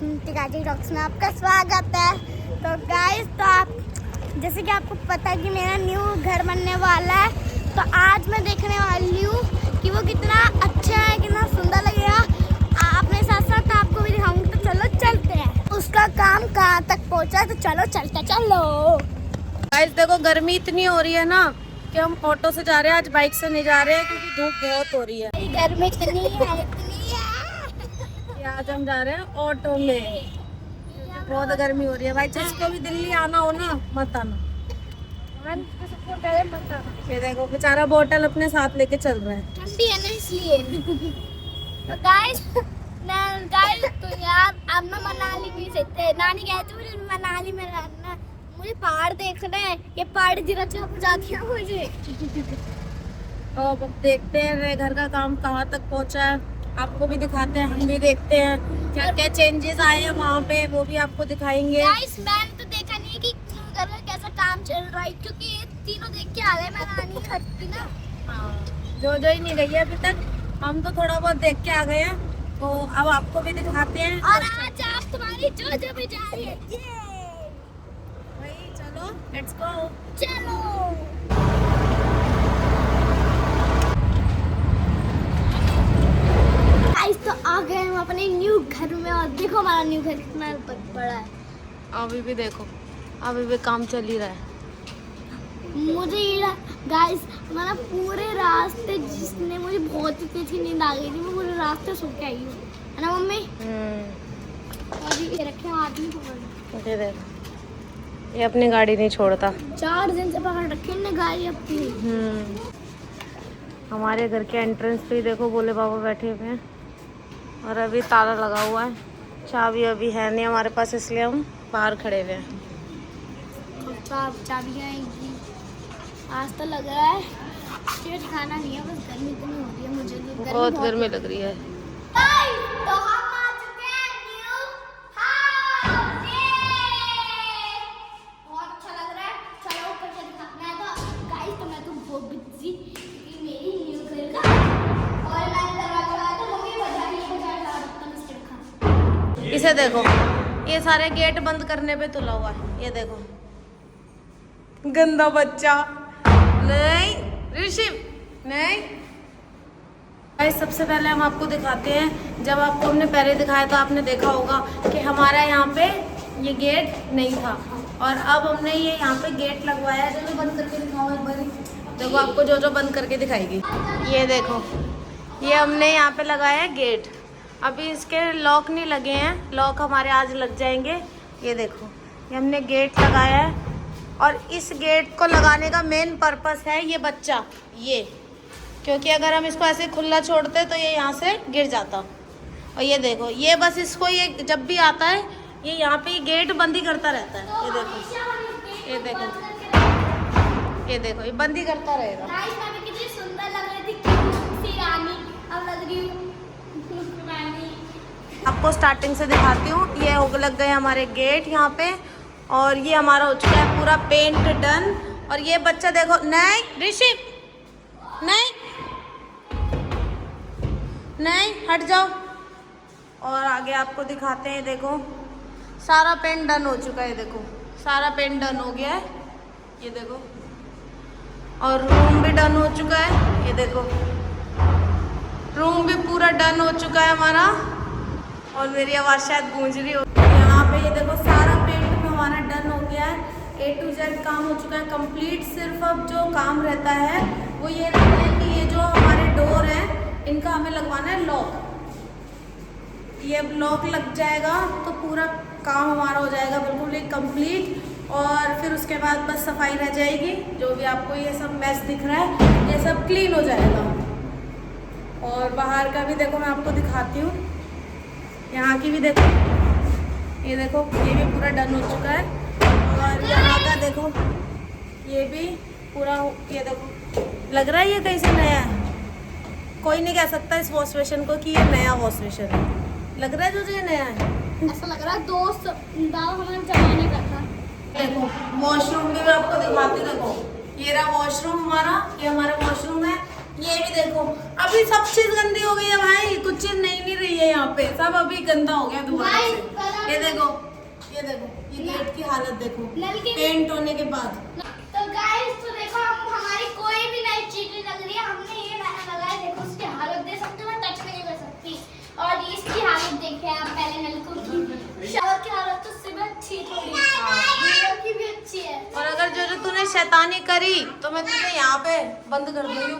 टिकाजी talks में आपका स्वागत है। तो गाइस, तो आप जैसे कि आपको पता है कि मेरा न्यू घर बनने वाला है, तो आज मैं देखने वाली हूँ कि वो कितना अच्छा है, कितना सुंदर लगेगा। अपने साथ साथ आपको भी दिखाऊंगी। तो चलो चलते हैं, उसका काम कहाँ तक पहुँचा है, तो चलो चलते चलो। गाइस देखो, गर्मी इतनी हो रही है ना कि हम ऑटो से जा रहे हैं, आज बाइक से नहीं जा रहे हैं क्योंकि धूप बहुत हो रही है। गर्मी इतनी है आज हम जा रहे हैं ऑटो में, बहुत गर्मी हो रही है भाई। जिसको भी दिल्ली आना हो ना, मत आना। ये देखो बेचारा बोतल अपने साथ लेके चल रहा है, ठंडी है ना इसलिए। तो गाइस तो यार अब मैं मनाली भी सकते, नानी कहती मुझे मनाली में रहना, मुझे पहाड़ देखना है। ये पहाड़ जरा चुप जाती है मुझे। तो अब देखते हैं घर का काम कहाँ तक पहुँचा है, आपको भी दिखाते हैं, हम भी देखते हैं क्या क्या चेंजेस आए हैं वहाँ पे, वो भी आपको दिखाएंगे। गाइस मैंने तो देखा नहीं कि घर में कैसा काम चल रहा है, क्योंकि ये तीनों देख के आ गए। मैं नानी हटती ना, जो ही नहीं गई है अभी तक, हम तो थोड़ा बहुत देख के आ गए हैं, तो अब आपको भी दिखाते हैं। और आज आप तुम्हारी जो भी जा रही है, भाई चलो लेट्स गो, चलो। गाइस तो आ गए हम अपने न्यू घर में, और देखो हमारा न्यू घर कितना बड़ा है। अभी भी देखो, अभी भी काम चल ही रहा है। मुझे ये गाइस हमारा पूरे रास्ते, जिसने मुझे बहुत ही तेज नींद आ गई थी, मैं पूरे रास्ते सो के आई हूँ, है ना मम्मी? और ये रखे हाथ में पकड़, ये देखो, ये अपनी गाड़ी नहीं छोड़ता, 4 दिन से पकड़ रखी इन्हें गाड़ी अपनी। हमारे घर के एंट्रेंस पे ही देखो भोले बाबा बैठे हुए हैं, और अभी ताला लगा हुआ है, चाबी अभी है नहीं हमारे पास, इसलिए हम बाहर खड़े हुए हैं। चाबी आएगी आज, तो लग रहा है पेट खाना नहीं है, बस गर्मी इतनी हो रही है, मुझे तो बहुत गर्मी लग रही है। तो हम आ चुके हैं न्यू हाउस। बहुत अच्छा लग रहा है, चलो ऊपर से दिखाते हैं। तो गाइस तो मैं तो बहुत बिजी क्योंकि मेरी न्यू घर का, और मैंने दरवाजा लगाया तो मम्मी बजा रखा। इसे देखो, ये सारे गेट बंद करने पे तुला हुआ है, ये देखो गंदा बच्चा। नहीं ऋषि नहीं। भाई सबसे पहले हम आपको दिखाते हैं, जब आपको हमने पहले दिखाया था आपने देखा होगा कि हमारा यहाँ पे ये गेट नहीं था, और अब हमने ये यहाँ पे गेट लगवाया है। जो बंद करके दिखाओ एक बार, देखो आपको जो बंद करके दिखाएगी। ये देखो, ये हमने यहाँ पे लगाया है गेट, अभी इसके लॉक नहीं लगे हैं, लॉक हमारे आज लग जाएंगे। ये देखो, ये हमने गेट लगाया है, और इस गेट को लगाने का मेन पर्पस है ये बच्चा, ये क्योंकि अगर हम इसको ऐसे खुला छोड़ते तो ये यहाँ से गिर जाता। और ये देखो, ये बस इसको, ये जब भी आता है ये यहाँ पे ये गेट बंद ही करता रहता है। ये देखो, ये देखो, ये देखो, ये बंद ही करता रहेगा। कितनी सुंदर लग रही थी, क्यूट सी रानी, अब लग रही हूँ रानी। आपको स्टार्टिंग से दिखाती हूँ। ये हो लग गए हमारे गेट यहाँ पे, और ये हमारा हो चुका है पूरा पेंट डन। और ये बच्चा देखो, नहीं ऋषि नहीं नहीं, हट जाओ। और आगे आपको दिखाते हैं, देखो सारा पेंट डन हो चुका है, देखो सारा पेंट डन हो गया है, ये देखो। और रूम भी डन हो चुका है, ये देखो रूम भी पूरा डन हो चुका है हमारा। और मेरी आवाज़ शायद गूंज रही हो। यहाँ पे ये देखो सारा पेंट हमारा डन हो गया है, A to Z काम हो चुका है कंप्लीट। सिर्फ अब जो काम रहता है वो ये रहता है कि ये जो हमारे डोर हैं इनका हमें लगवाना है लॉक। ये अब लॉक लग जाएगा तो पूरा काम हमारा हो जाएगा बिल्कुल ही कंप्लीट। और फिर उसके बाद बस सफाई रह जाएगी, जो भी आपको ये सब मैस दिख रहा है ये सब क्लीन हो जाएगा। और बाहर का भी देखो, मैं आपको दिखाती हूँ, यहाँ की भी देखो, ये देखो ये भी पूरा डन हो चुका है। और यहाँ का देखो, ये भी पूरा, ये देखो लग रहा है ये कहीं से नया है। कोई नहीं कह सकता इस वॉश बेसिन को कि ये नया वॉश बेसिन है, लग रहा है जो ये नया है। ऐसा लग रहा है दोस्त दाव हमारे जमाने का था। देखो वॉशरूम भी मैं आपको दिखाती हूँ, देखो ये रहा वॉशरूम हमारा, ये हमारा वॉशरूम है। ये भी देखो, अभी सब चीज गंदी हो गई है भाई, कुछ चीज नहीं रही है यहाँ पे, सब अभी गंदा हो गया दोबारा से। ये देखो, ये देखो, ये गेट की हालत देखो पेंट होने के बाद। तो गाइस तो देखो, हमारी कोई भी नई चीज नहीं लग रही है, हमने ये नया लगाया, देखो उसकी हालत देख सकते हो, मैं टच नहीं कर सकती। और इसकी हालत देखे आप पहले नलकों की, शावर की हालत तो सिर्फ अच्छी थोड़ी है, की भी अच्छी है। और अगर जो तूने शैतानी करी तो मैं तुझे यहाँ पे बंद कर दूंगी,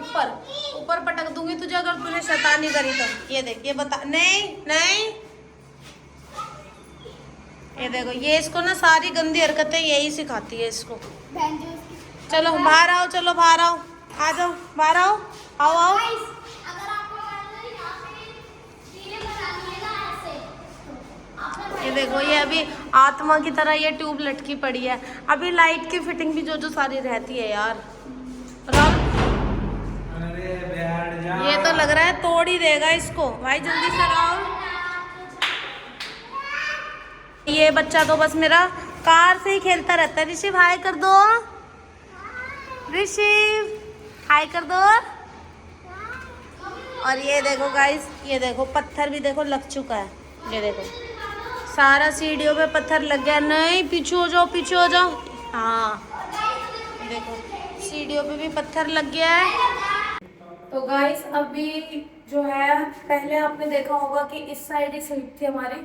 ऊपर पटक दूंगी तुझे, अगर तूने शैतानी करी तो। ये देख, ये बता, नहीं नहीं, ये देखो, ये इसको ना सारी गंदी हरकतें यही सिखाती है इसको। चलो बाहर आओ, चलो बाहर आओ, आ जाओ बाहर आओ, आओ आओ। ये देखो, ये अभी आत्मा की तरह ये ट्यूब लटकी पड़ी है। अभी लाइट की फिटिंग भी जो सारी रहती है यार, ये तो लग रहा है तोड़ ही देगा इसको। भाई जल्दी से आओ। ये बच्चा तो बस मेरा कार से ही खेलता रहता है। ऋषिव हाय कर दो, ऋषिव हाय कर दो। और ये देखो गाइस, ये देखो पत्थर भी देखो लग चुका है, ये देखो सारा सीढ़ियों पे पत्थर लग गया। नहीं, पीछे हो जाओ, पीछे हो जाओ। हाँ देखो, सीढ़ियों पे भी पत्थर लग गया है। तो गाइस अभी जो है, पहले आपने देखा होगा कि इस साइड ही स्लिप थी हमारी,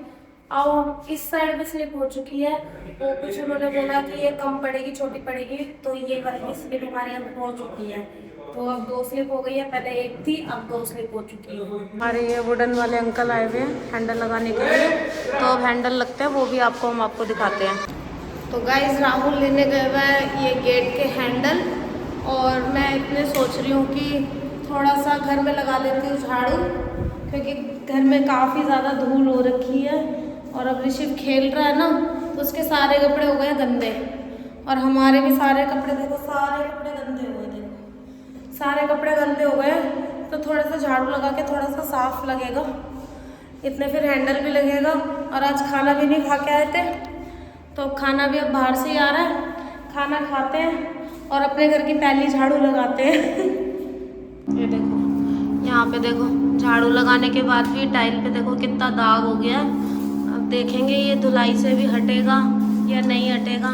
अब हम इस साइड में स्लिप हो चुकी है। तो कुछ उन्होंने बोला कि ये कम पड़ेगी, छोटी पड़ेगी, तो ये वाली स्लिप हमारी अब हो चुकी है। तो अब 2 स्लिप हो गई है, पहले 1 थी, अब 2 स्लिप हो चुकी है। हमारे ये वुडन वाले अंकल आए हुए हैं हैंडल लगाने के लिए, तो अब हैंडल लगते हैं, वो भी हम आपको दिखाते हैं। तो गाइस राहुल लेने गए हुए हैं ये गेट के हैंडल, और मैं इतने सोच रही हूँ कि थोड़ा सा घर में लगा लेती हूँ झाड़ू, क्योंकि घर में काफ़ी ज़्यादा धूल हो रखी है। और अब ऋषिव खेल रहा है ना, तो उसके सारे कपड़े हो गए गंदे, और हमारे भी सारे कपड़े देखो, सारे कपड़े गंदे हो गए, देखो सारे कपड़े गंदे हो गए। तो थोड़ा सा झाड़ू लगा के थोड़ा सा साफ लगेगा, इतने फिर हैंडल भी लगेगा। और आज खाना भी नहीं खा के आए थे, तो खाना भी अब बाहर से ही आ रहा है, खाना खाते हैं और अपने घर की पहली झाड़ू लगाते हैं। ये देखो, यहाँ पे देखो झाड़ू लगाने के बाद भी टाइल पे देखो कितना दाग हो गया है। अब देखेंगे ये धुलाई से भी हटेगा या नहीं हटेगा।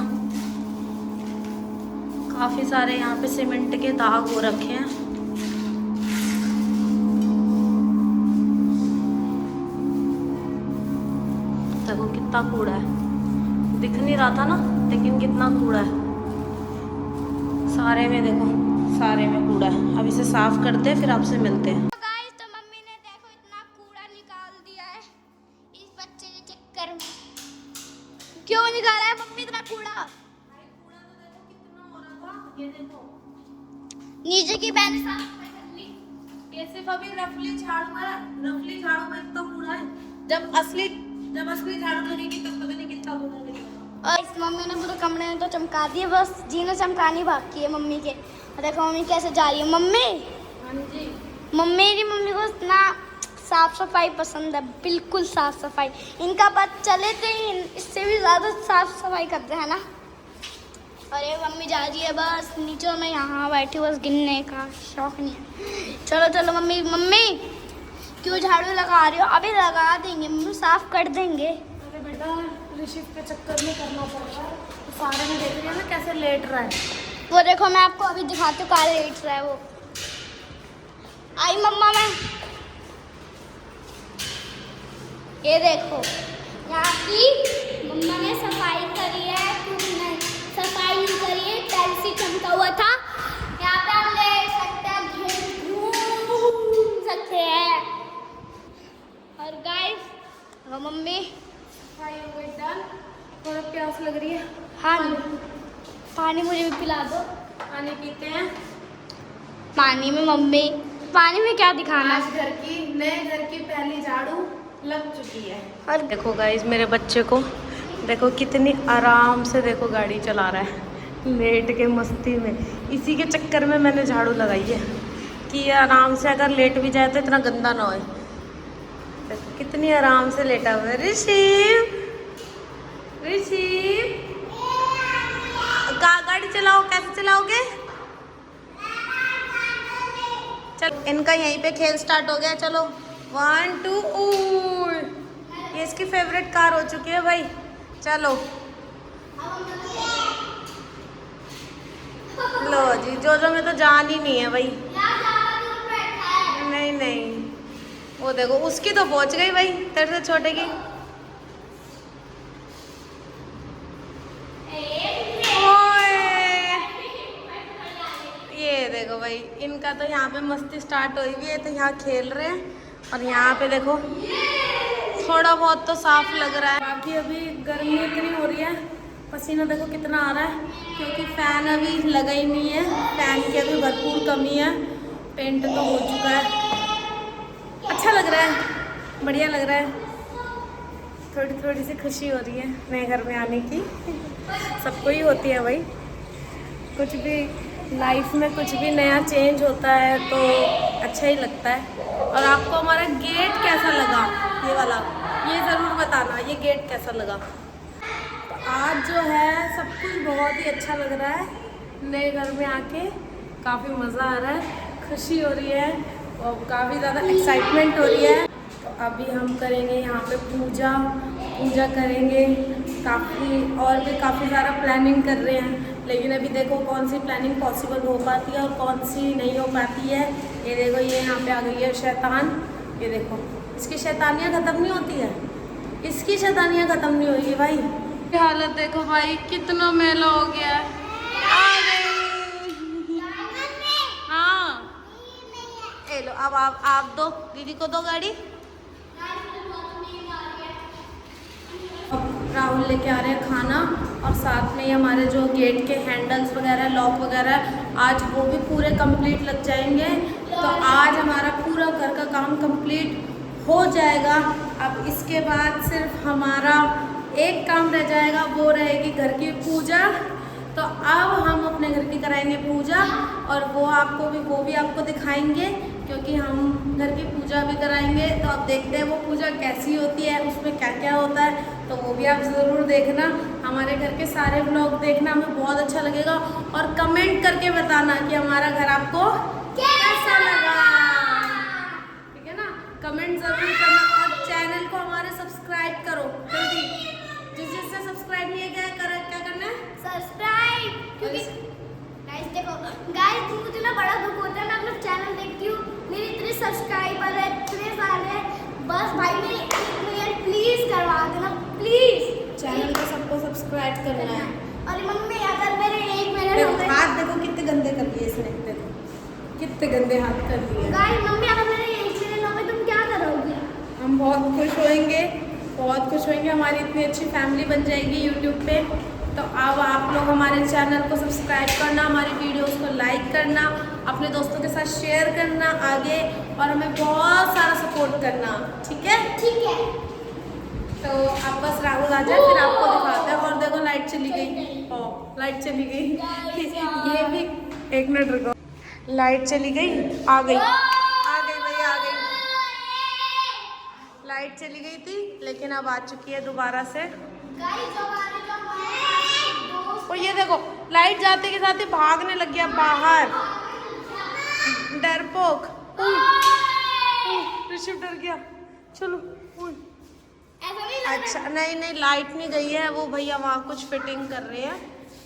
काफ़ी सारे यहाँ पे सीमेंट के दाग हो रखे हैं। देखो कितना कूड़ा है, दिख नहीं रहा था ना, लेकिन कितना कूड़ा है सारे में, देखो सारे में कूड़ा है। अब इसे साफ करते हैं, फिर आपसे मिलते हैं। तो मम्मी ने देखो इतना कूड़ा निकाल दिया है इस बच्चे के चक्कर में। क्यों निकाला है मम्मी इतना कूड़ा? ये देखो नीचे की मैंने साफ कर ली। ये सिर्फ अभी रफली झाड़ू है, रफली झाड़ू में इतना कूड़ा है। जब असली झाड़ू लगेगी तब पता नहीं कितना कूड़ा लगेगा। और इस मम्मी ने पूरे कमरे में तो चमका दिए, बस जीने चमकानी बाकी है मम्मी के। और देखो मम्मी कैसे जा रही है। मम्मी, हाँ जी, मम्मी को इतना साफ सफाई पसंद है, बिल्कुल साफ सफाई। इनका बात चले तो इससे भी ज़्यादा साफ सफाई करते हैं ना। और ये मम्मी जा रही है बस नीचे, मैं यहाँ बैठी बस गिनने का शौक नहीं है। चलो चलो मम्मी क्यों झाड़ू लगा रही हो? अभी लगा देंगे मम्मी, साफ कर देंगे। अरे बेटा ऋषिव के चक्कर में करना पड़ रहा है, तो सारे में देख रही है ना कैसे लेट रहा है। वो देखो मैं आपको अभी दिखाती हूँ कहाँ लेट रहा है वो। आई मम्मा मैं, ये देखो यहाँ की मम्मा ने सफाई करी है, नहीं सफाई नहीं करी है, टाइल्स ही चमका हुआ था। यहाँ पे हम लेट सकते हैं, घूम सकते हैं। और गाइस मम्मी सफाई हो गई डन, थोड़ा प्यास लग रही है। हाँ पानी मुझे भी पिला दो। पानी पीते हैं। पानी में मम्मी, पानी में क्या दिखाना? आज नए घर की पहली झाड़ू लग चुकी है। और देखो गाइस मेरे बच्चे को देखो कितनी आराम से देखो गाड़ी चला रहा है, लेट के मस्ती में। इसी के चक्कर में मैंने झाड़ू लगाई है कि ये आराम से अगर लेट भी जाए तो इतना गंदा ना हो। देखो कितनी आराम से लेटा हुआ है। ऋषिव गाड़ी चलाओ, कैसे चलाओगे? चल इनका यहीं पे खेल स्टार्ट हो गया। चलो 1 2 ये इसकी फेवरेट कार हो चुकी है भाई। चलो लो जी, जोजो में तो जान ही नहीं है भाई। नहीं नहीं, वो देखो उसकी तो पहुंच गई भाई, तेरे से छोटे की। ये देखो भाई, इनका तो यहाँ पे मस्ती स्टार्ट हुई हुई है, तो यहाँ खेल रहे हैं। और यहाँ पे देखो थोड़ा बहुत तो साफ लग रहा है, बाकी अभी गर्मी इतनी हो रही है, पसीना देखो कितना आ रहा है, क्योंकि फैन अभी लगा ही नहीं है। फैन की अभी भरपूर कमी है। पेंट तो हो चुका है, अच्छा लग रहा है, बढ़िया लग रहा है। थोड़ी थोड़ी सी खुशी हो रही है नए घर में आने की। सबको ही होती है भाई, कुछ भी लाइफ में कुछ भी नया चेंज होता है तो अच्छा ही लगता है। और आपको हमारा गेट कैसा लगा, ये वाला, ये ज़रूर बताना, ये गेट कैसा लगा। तो आज जो है सब कुछ बहुत ही अच्छा लग रहा है। नए घर में आके काफ़ी मज़ा आ रहा है, खुशी हो रही है और काफ़ी ज़्यादा एक्साइटमेंट हो रही है। तो अभी हम करेंगे यहाँ पे पूजा करेंगे। और भी काफ़ी सारा प्लानिंग कर रहे हैं, लेकिन अभी देखो कौन सी प्लानिंग पॉसिबल हो पाती है और कौन सी नहीं हो पाती है। ये देखो, ये यहाँ पे आ गई है शैतान। ये देखो, इसकी शैतानियाँ ख़त्म नहीं होती है, इसकी शैतानियाँ ख़त्म नहीं होगी भाई। हालत देखो भाई, कितना मेला हो गया है। आ गई। हाँ, ए लो, अब आप दो, दीदी को दो गाड़ी। राहुल लेके आ रहे हैं खाना, और साथ में ही हमारे जो गेट के हैंडल्स वगैरह, लॉक वगैरह, आज वो भी पूरे कंप्लीट लग जाएंगे। तो आज हमारा पूरा घर का काम कंप्लीट हो जाएगा। अब इसके बाद सिर्फ हमारा एक काम रह जाएगा, वो रहेगी घर की पूजा। तो अब हम अपने घर की कराएंगे पूजा, और वो भी आपको दिखाएंगे, क्योंकि हम घर की पूजा भी कराएंगे। तो अब देखते हैं वो पूजा कैसी होती है, उसमें क्या क्या होता है, तो वो भी आप ज़रूर देखना। हमारे घर के सारे व्लॉग देखना, हमें बहुत अच्छा लगेगा। और कमेंट करके बताना कि हमारा घर आपको कैसा लगा, ठीक है ना। कमेंट ज़रूर करना, और चैनल को हमारे सब्सक्राइब करो जल्दी। जिससे सब्सक्राइब नहीं किया है, क्या करना है, सब्सक्राइब। क्योंकि गाइस देखो, गाइस मुझे ना बड़ा दुख होता है, मैं अपना चैनल देखती हूँ, मेरे इतने सब्सक्राइबर है, इतने सारे, बस भाई मेरे 1 मिलियन प्लीज करवा देना, प्लीज। चैनल को सबको सब्सक्राइब करना है। और मम्मी अगर मेरे 1 मिलियन हो गए, हाथ देखो कितने गंदे कर दिए इसने, देखो कितने गंदे हाथ कर दिए। गाइस मम्मी अगर मेरे 1 मिलियन हो गए तुम क्या करोगे? हम बहुत खुश होएंगे, बहुत खुश होएंगे। हमारी इतनी अच्छी फैमिली बन जाएगी यूट्यूब पे। तो अब आप लोग हमारे चैनल को सब्सक्राइब करना, हमारी वीडियोस को लाइक करना, अपने दोस्तों के साथ शेयर करना आगे, और हमें बहुत सारा सपोर्ट करना, ठीक है? ठीक है। तो अब बस राहुल आ जाए, फिर आपको दिखाते हैं। और देखो लाइट चली गई, लाइट चली गई। ये भी 1 मिनट रुको, लाइट चली गई, आ गई भाई, आ गई। लाइट चली गई थी, लेकिन अब आ चुकी है दोबारा से। और ये देखो, लाइट जाते के साथ ही भागने लग गया बाहर, डरपोक। ऋषभ डर गया। चलो, अच्छा नहीं, लाइट नहीं गई है, वो भैया वहाँ कुछ फिटिंग कर रहे हैं,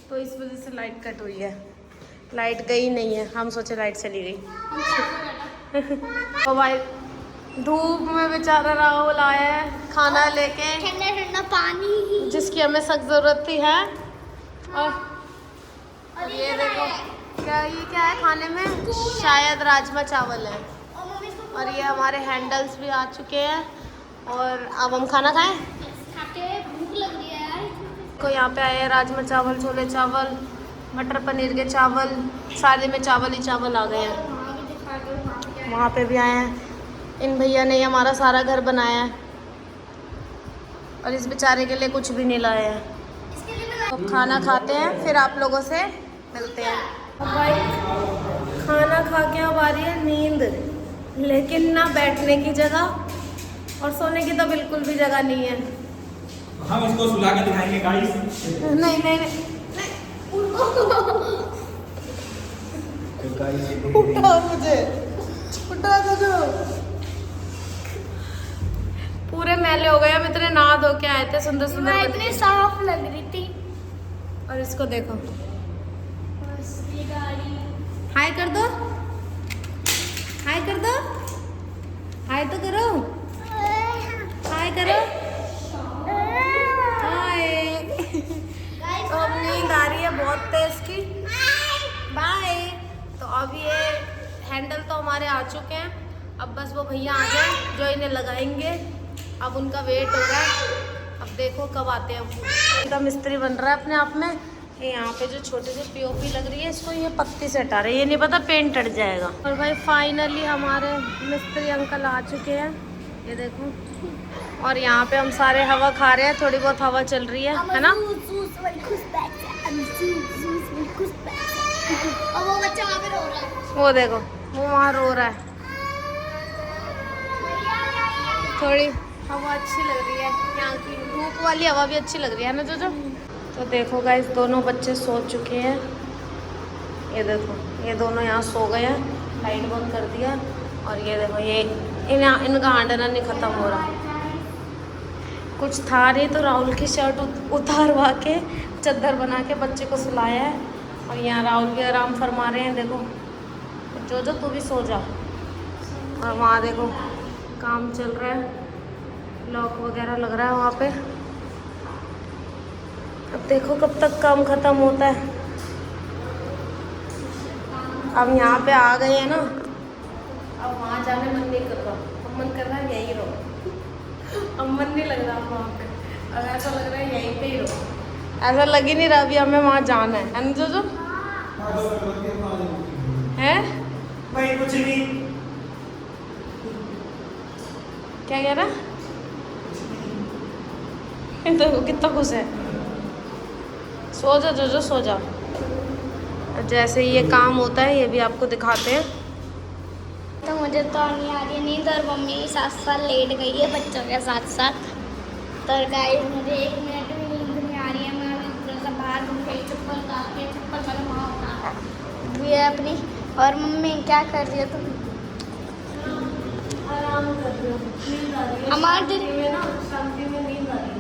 तो इस वजह से लाइट कट हुई है। लाइट गई नहीं है, हम सोचे लाइट चली गई। तो भाई धूप में बेचारा राहुल आया है खाना लेके, ठंडा ठंडा पानी, जिसकी हमें सख्त जरूरत थी है। और ये देखो, क्या है खाने में, शायद राजमा चावल है। और ये हमारे हैंडल्स भी आ चुके हैं, और अब हम खाना खाएं। भूख लग रही है यार। को यहाँ पे आए हैं राजमा चावल, छोले चावल, मटर पनीर के चावल, सारे में चावल ही चावल आ गए हैं। वहाँ पे भी आए हैं। इन भैया ने हमारा सारा घर बनाया है, और इस बेचारे के लिए कुछ भी नहीं लाए हैं। तो खाना खाते हैं, फिर आप लोगों से मिलते हैं। अब भाई खाना खा के अब आ रही है नींद, लेकिन ना बैठने की जगह और सोने की तो बिल्कुल भी जगह नहीं है। हम इसको सुला के दिखाएंगे गाइस। नहीं उठाओ मुझे। उठा दो। पूरे मैले हो गए, हम इतने नहा धो के आए थे, सुंदर सुंदर मैं बन इतनी के। साफ लग रही थी। और इसको देखो, बस ये गाड़ी हाय कर दो, हाय कर दो, हाय तो करो, हाय करो, हाय। तो अब नींद आ रही है बहुत तेज की। बाय। तो अब ये हैंडल तो हमारे आ चुके हैं, अब बस वो भैया आ जाए जो इन्हें लगाएंगे। अब उनका वेट हो रहा है, अब देखो कब आते हैं। इनका मिस्त्री बन रहा है अपने आप में। ये यहाँ पे जो छोटे से पीओपी लग रही है, इसको ये पत्ती से हटा रहे हैं, ये नहीं पता पेंट हट जाएगा। और भाई फाइनली हमारे मिस्त्री अंकल आ चुके हैं, ये देखो। और यहाँ पे हम सारे हवा खा रहे हैं, थोड़ी बहुत हवा चल रही है ना। और वो बच्चा वहाँ पे रो रहा है। वो देखो, वो वहाँ रो रहा है। थोड़ी हवा अच्छी लग रही है, यहाँ की धूप वाली हवा भी अच्छी लग रही है ना जो। तो देखो गाइस, दोनों बच्चे सो चुके हैं। ये देखो, ये दोनों यहाँ सो गए हैं, लाइट बंद कर दिया। और ये देखो, ये इनका आंडना नहीं ख़त्म हो रहा। कुछ था नहीं तो राहुल की शर्ट उतारवा के चादर बना के बच्चे को सुलाया है। और यहाँ राहुल भी आराम फरमा रहे हैं, देखो। जो तू भी सो जा। और वहाँ देखो काम चल रहा है, लॉक वगैरह लग रहा है वहाँ पे। अब देखो कब तक काम ख़त्म होता है। अब यहाँ पे आ गए हैं ना, अब वहाँ जाने मन नहीं कर रहा। अब मन कर रहा है यहीं रहो। अब मन नहीं लग रहा वहाँ पे, अब ऐसा लग रहा है यहीं पे ही रहो। ऐसा लग ही नहीं रहा अभी हमें वहाँ जाना है ना जो है। भाई कुछ नहीं। क्या कह रहा? तो कितना खुश है। सो जा जो सो जा। जैसे ये काम होता है ये भी आपको दिखाते हैं। तो मुझे तो नहीं आ रही नींद, और मम्मी साथ साथ लेट गई है बच्चों के साथ साथ। तो गाइस मुझे 1 मिनट भी नींद नहीं आ रही है। मैं थोड़ा सा बाहर घूम के चप्पल उतार के, चप्पल मैंने वहाँ उतार भी है अपनी। और मम्मी क्या कर रही है तुम? आराम कर रही हो, नींद आ रही है। हमारे दिन में ना शांति में नींद आ रही है।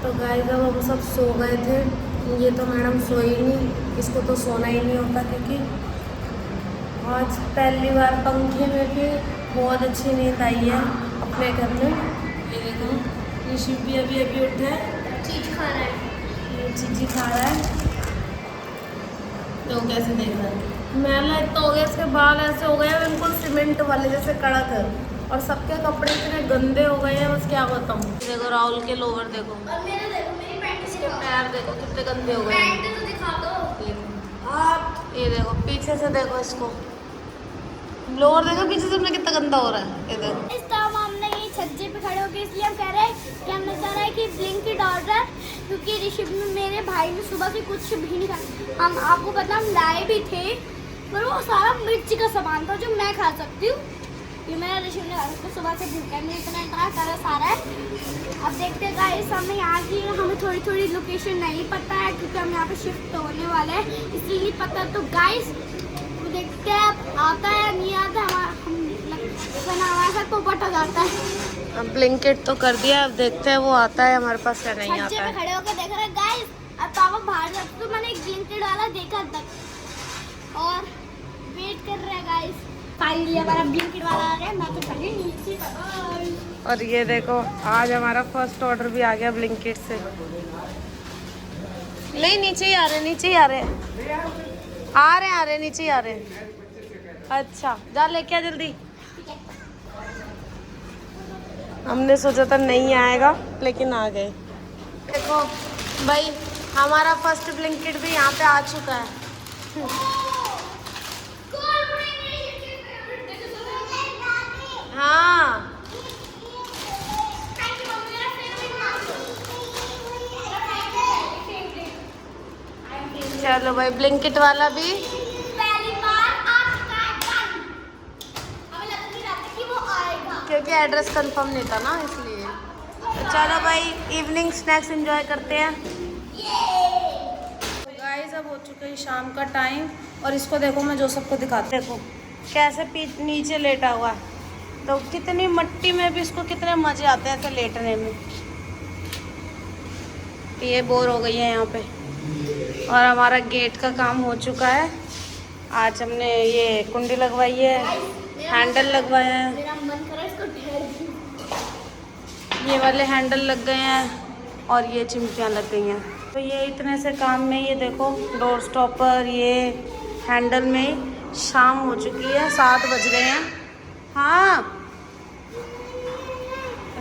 तो गाइस अब हम सब सो गए थे। ये तो मैडम सोई नहीं, इसको तो सोना ही नहीं होता क्योंकि आज पहली बार पंखे में भी बहुत अच्छी नींद आई है अपने घर में। ये देखो, ये शिव भी अभी उठा है, चीज खा रहा है। ये चीज़ी खा रहा है। तो कैसे देख रहा है, मैला इतना हो गया, इसके बाल ऐसे हो गए हैं बिल्कुल सीमेंट वाले जैसे कड़क है। और सबके कपड़े इतने गंदे हो गए हैं, बस क्या बताऊँ। देखो राहुल के लोवर देखो, और मेरे देखो, मेरी पैंट इसके पैर देखो कितने गंदे हो गए हैं। पैंट तो दिखा दो। ये देखो पीछे से देखो, इसको लोअर देखो पीछे से अपना कितना गंदा हो रहा है। ये देखो, इस टाइम हमने ये छज्जे पे खड़े होकर इसलिए हम कह रहे हैं कि हमने कह रहा है कि ब्लिंकिट ऑर्डर, क्योंकि ऋषभ में मेरे भाई ने सुबह से कुछ भी नहीं खाया। हम आपको पता हम लाए भी थे, पर वो सारा मिर्ची का सामान था जो मैं खा सकती हूँ। ये मेरा ऋषभ ने उसको सुबह से भूखा है, मैंने इतना सारा सारा है। अब देखते हैं गाइस, हमें यहाँ की हमें थोड़ी थोड़ी लोकेशन नहीं पता है क्योंकि हम यहाँ पे शिफ्ट होने वाले हैं, इसलिए नहीं पता। तो गाइस देखते हैं आता है नहीं आता, हमारे साथ पोपट हो जाता है। अब ब्लिंकिट तो कर दिया, अब देखते हैं वो आता है हमारे पास या नहीं छज्जे आता पे है। खड़े होकर देख रहे हैं गाइस। अब पापा बाहर जाते तो मैंने एक ब्लिंकिट वाला देखा तक और वेट कर रहे हैं गाइस। फाइनली हमारा ब्लिंकिट वाला आ गया। मैं तो खड़ी नीचे। और ये देखो आज हमारा फर्स्ट ऑर्डर भी आ गया ब्लिंकिट से। नहीं नीचे ही आ रहे, नीचे ही आ रहे, आ रहे नीचे ही आ रहे। अच्छा जा लेके आ जल्दी। हमने सोचा था नहीं आएगा लेकिन आ गए। देखो भाई हमारा फर्स्ट ब्लिंकिट भी यहाँ पे आ चुका है। हाँ चलो भाई ब्लिंकिट वाला भी पहली बार आ चुका है। हमें लग नहीं रहा था कि वो आएगा क्योंकि एड्रेस कंफर्म नहीं था ना इसलिए। तो चलो भाई इवनिंग स्नैक्स एंजॉय करते हैं। गाइस अब हो चुका है शाम का टाइम और इसको देखो मैं जो सबको दिखाती देखो कैसे नीचे लेटा हुआ है। तो कितनी मिट्टी में भी इसको कितने मजे आते हैं ऐसे लेटने में। ये बोर हो गई है यहाँ पे। और हमारा गेट का काम हो चुका है। आज हमने ये कुंडी लगवाई है, हैंडल लगवाया है, मेरा मन कर रहा है इसको ढेर दूं। ये वाले हैंडल लग गए हैं और ये चिमटियाँ लग गई हैं। तो ये इतने से काम में ये देखो डोर स्टॉपर ये हैंडल में शाम हो चुकी है, 7 बज गए हैं। हाँ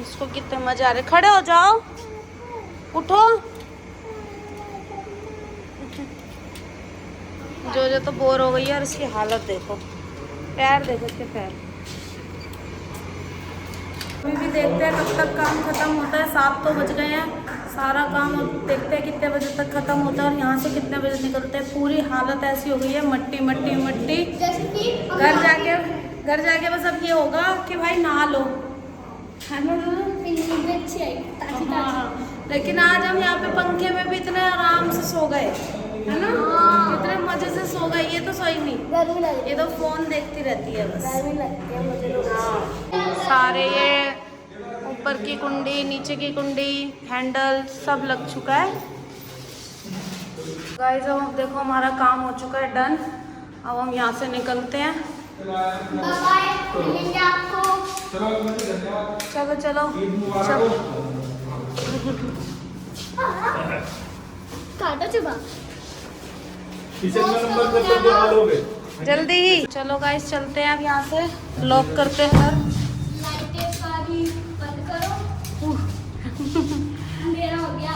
इसको कितने मजे आ रहे। खड़े हो जाओ, उठो। जो तो बोर हो गई है और इसकी हालत देखो, पैर देखो इसके पैर। अभी भी देखते हैं कब तक काम खत्म होता है। 7 तो बज गए हैं, सारा काम अब देखते हैं कितने बजे तक खत्म होता है और यहाँ से कितने बजे निकलते हैं। पूरी हालत ऐसी हो गई है, मट्टी मट्टी मट्टी। जैसे कि घर जाके बस अब ये होगा कि भाई नहा लो, है ना। नींद भी अच्छी आई, ताजी ताजी। हाँ, लेकिन आज हम यहाँ पे पंखे में भी इतने आराम से सो गए, है ना। इतने मजे से सो गए। ये तो सोई नहीं, गर्मी लग रही ये तो फोन देखती रहती है बस। गर्मी लगती है मुझे तो। हाँ, सारे ये ऊपर की कुंडी, नीचे की कुंडी, हैंडल सब लग चुका है। गाइस अब देखो हमारा काम हो चुका है डन। अब हम यहाँ से निकलते हैं। बाय, मिलेंगे आपको। चलो चलो चलो। काटो चुबा। जल्दी ही चलो गाइस, चलते हैं अब यहाँ से। लॉक करते हैं घर। लाइटें सारी बंद करो। मेरा हो गया।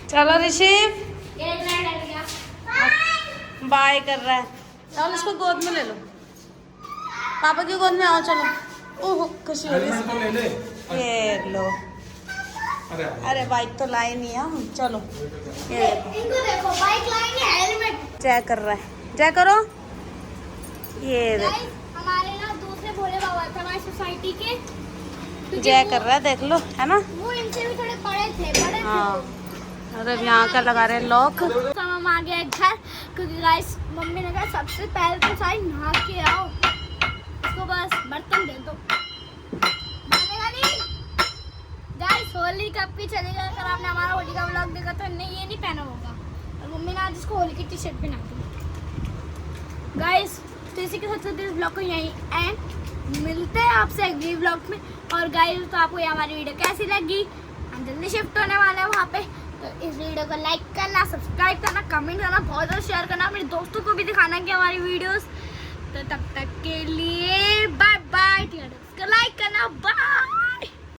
चलो ऋषि, एक लाइट हट गया। बाय कर रहा है। चलो इसको गोद में ले लो, पापा की गोद में आओ। चलो। ओह खुशी हो रही। ये लो। अरे बाइक तो लाई नहीं है हम। चलो ये देखो, इनको देखो, बाइक लाएंगे, हेलमेट। जय कर रहा है, जय करो। ये देखो गाइस, हमारे ना दूसरे भोले बाबा थे हमारी सोसाइटी के, क्योंकि जय कर रहा है, देख लो, है ना। वो इनसे भी थोड़े बड़े थे हाँ, और अब यहाँ का लगा रहे हैं लॉक। तो हम आ गए घर, क्योंकि गाइस मम्मी ने कहा सबसे पहले तो सारी नहा के आओ, इसको बस बर्तन दे दो। मानेगा नहीं गाइस। होली कब की चलेगा, अगर आपने हमारा होली का व्लॉग देखा तो नहीं, ये नहीं पहना होगा। और मम्मी ने आज इसको होली की टी शर्ट पहना दी। गाइस तो इसी के साथ इस ब्लॉग को यहीं एंड मिलते हैं आपसे अगले ब्लॉग में। और गाइस तो आपको ये हमारी वीडियो कैसी लगी, हम जल्दी शिफ्ट होने वाले हैं वहाँ पे, तो इस वीडियो को लाइक करना, सब्सक्राइब करना, कमेंट करना, बहुत ज़्यादा शेयर करना, अपने दोस्तों को भी दिखाना कि हमारी वीडियोस। तो तब तक के लिए बाय बाय। लाइक करना, बाय।